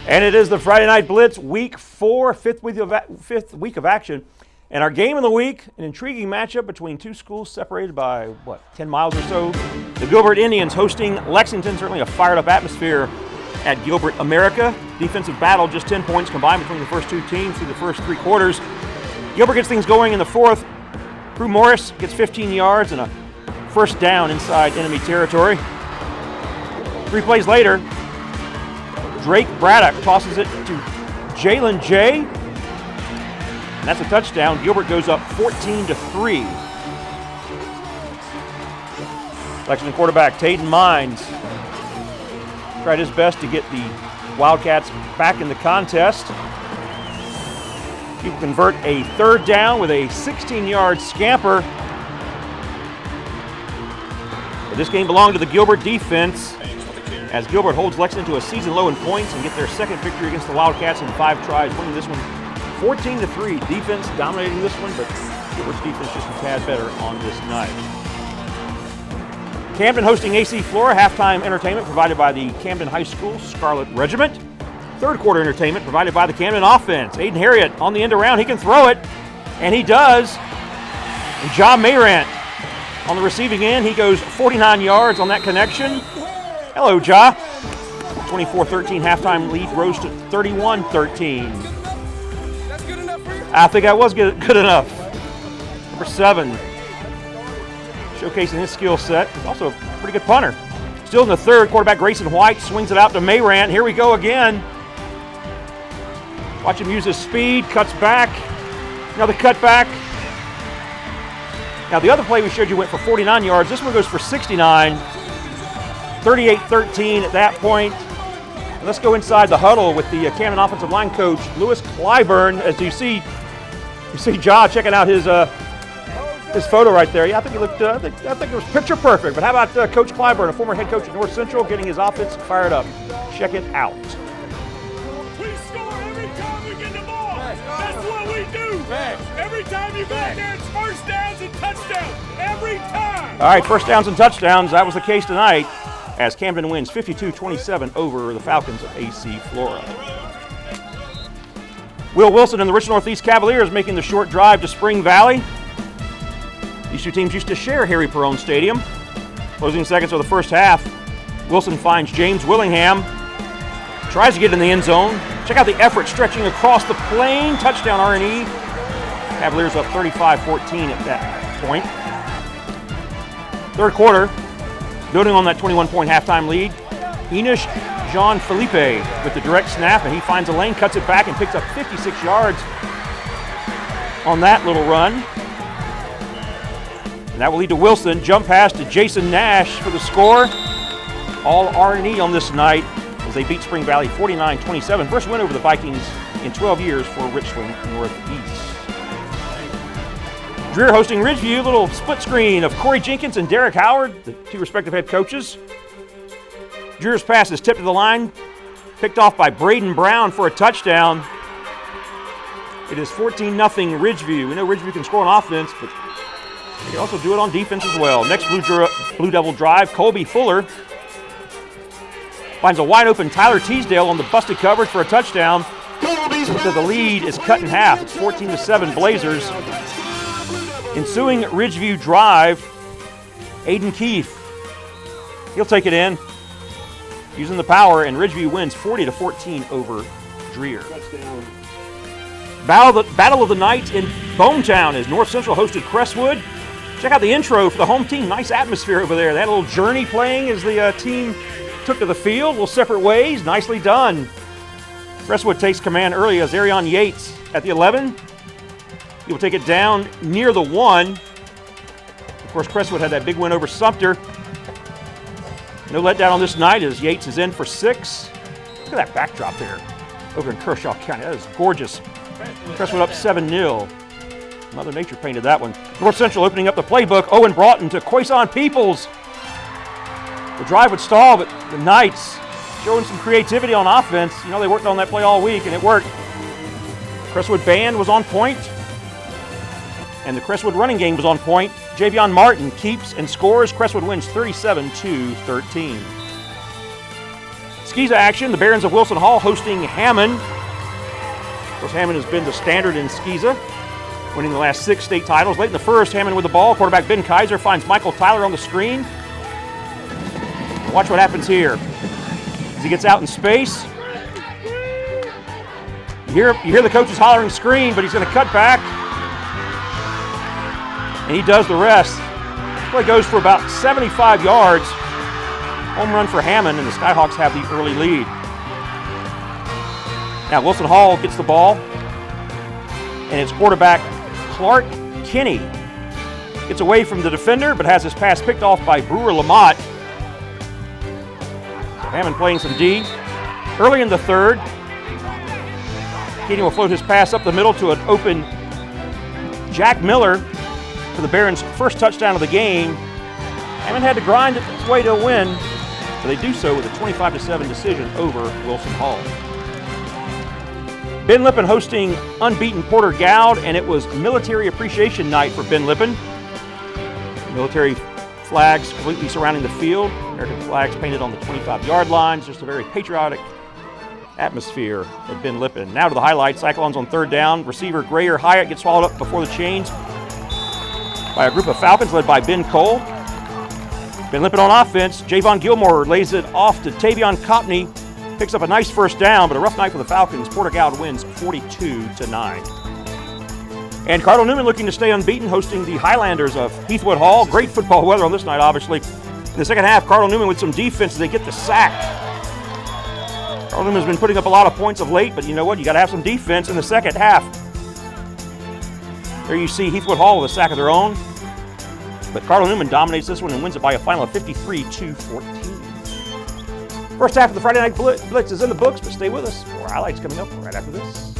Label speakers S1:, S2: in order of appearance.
S1: And it is the Friday Night Blitz, week 4, fifth week of action. And our game of the week, an intriguing matchup between two schools separated by, 10 miles or so. The Gilbert Indians hosting Lexington, certainly a fired-up atmosphere at Gilbert, America. Defensive battle, just 10 points combined between the first two teams through the first 3 quarters. Gilbert gets things going in the 4th. Prue Morris gets 15 yards and a first down inside enemy territory. 3 plays later, Drake Braddock tosses it to Jalen J. And that's a touchdown. Gilbert goes up 14-3. Lexington quarterback Taden Mines tried his best to get the Wildcats back in the contest. He will convert a 3rd down with a 16-yard scamper. But this game belonged to the Gilbert defense, as Gilbert holds Lexington to a season low in points and get their second victory against the Wildcats in 5 tries, winning this one 14-3. Defense dominating this one, but Gilbert's defense just a tad better on this night. Camden hosting AC Flora. Halftime entertainment provided by the Camden High School Scarlet Regiment. 3rd quarter entertainment provided by the Camden offense. Aiden Harriott on the end around. He can throw it, and he does. And John Mayrant on the receiving end. He goes 49 yards on that connection. Hello, Ja. 24-13 halftime lead rose to 31-13.
S2: That's good enough for you?
S1: I think that was good enough. Number 7, showcasing his skill set. He's also a pretty good punter. Still in the 3rd, quarterback Grayson White swings it out to Mayrant. Here we go again. Watch him use his speed, cuts back. Another cutback. Now the other play we showed you went for 49 yards. This one goes for 69. 38-13 at that point. And let's go inside the huddle with the Camden offensive line coach, Lewis Clyburn. As you see Ja checking out his photo right there. Yeah, I think he looked. I think it was picture perfect. But how about Coach Clyburn, a former head coach at North Central, getting his offense fired up? Check it out.
S2: We score every time we get the ball. That's what we do. Every time you go out there, it's first downs and touchdowns. Every time.
S1: All right, first downs and touchdowns. That was the case tonight, as Camden wins 52-27 over the Falcons of AC Flora. Will Wilson and the Rich Northeast Cavaliers making the short drive to Spring Valley. These two teams used to share Harry Perrone Stadium. Closing seconds of the first half, Wilson finds James Willingham, tries to get in the end zone. Check out the effort stretching across the plane. Touchdown R&E. Cavaliers up 35-14 at that point. 3rd quarter, building on that 21-point halftime lead, Enish Jean Felipe with the direct snap, and he finds a lane, cuts it back, and picks up 56 yards on that little run. And that will lead to Wilson. Jump pass to Jason Nash for the score. All R&E on this night as they beat Spring Valley 49-27. First win over the Vikings in 12 years for Richland Northeast. Dreher hosting Ridgeview. Little split screen of Corey Jenkins and Derek Howard, the 2 respective head coaches. Dreher's pass is tipped to the line, picked off by Braden Brown for a touchdown. It is 14-0 Ridgeview. We know Ridgeview can score on offense, but they can also do it on defense as well. Next Blue Devil drive, Colby Fuller finds a wide open Tyler Teasdale on the busted coverage for a touchdown. So the lead is cut in half. It's 14-7 Blazers. Ensuing Ridgeview drive, Aiden Keefe. He'll take it in using the power, and Ridgeview wins 40-14 over Dreher. Battle of the night in Bonetown as North Central hosted Crestwood. Check out the intro for the home team. Nice atmosphere over there. They had a little journey playing as the team took to the field. Little separate ways. Nicely done. Crestwood takes command early as Arion Yates at the 11. He will take it down near the 1. Of course, Crestwood had that big win over Sumter. No letdown on this night as Yates is in for 6. Look at that backdrop there over in Kershaw County. That is gorgeous. Crestwood up 7-0. Mother Nature painted that one. North Central opening up the playbook. Owen Broughton to Quaison Peoples. The drive would stall, but the Knights showing some creativity on offense. You know, they worked on that play all week, and it worked. Crestwood band was on point, and the Crestwood running game was on point. Javion Martin keeps and scores. Crestwood wins 37-13. Skeeza action, the Barons of Wilson Hall hosting Hammond. Of course, Hammond has been the standard in Skeeza, winning the last 6 state titles. Late in the first, Hammond with the ball. Quarterback Ben Kaiser finds Michael Tyler on the screen. Watch what happens here. As he gets out in space, you hear the coaches hollering screen, but he's going to cut back. And he does the rest. This play goes for about 75 yards. Home run for Hammond, and the Skyhawks have the early lead. Now Wilson Hall gets the ball, and it's quarterback Clark Kinney. Gets away from the defender, but has his pass picked off by Brewer Lamont. So Hammond playing some D. Early in the third, Kinney will float his pass up the middle to an open Jack Miller for the Barons' first touchdown of the game. Hammond had to grind its way to a win, but they do so with a 25-7 decision over Wilson Hall. Ben Lippen hosting unbeaten Porter-Gaud, and it was Military Appreciation Night for Ben Lippen. Military flags completely surrounding the field. American flags painted on the 25-yard lines. Just a very patriotic atmosphere at Ben Lippen. Now to the highlights. Cyclones on third down. Receiver Dreher Hyatt gets swallowed up before the chains by a group of Falcons led by Ben Cole. Ben Lippen on offense. Javon Gilmore lays it off to Tavion Copney. Picks up a nice first down, but a rough night for the Falcons. Porter-Gaud wins 42-9. And Cardinal Newman looking to stay unbeaten, hosting the Highlanders of Heathwood Hall. Great football weather on this night, obviously. In the second half, Cardinal Newman with some defense as they get the sack. Cardinal Newman's been putting up a lot of points of late, but you know what? You got to have some defense in the second half. There you see Heathwood Hall with a sack of their own. But Cardinal Newman dominates this one and wins it by a final of 53-14. First half of the Friday Night Blitz is in the books, but stay with us for highlights coming up right after this.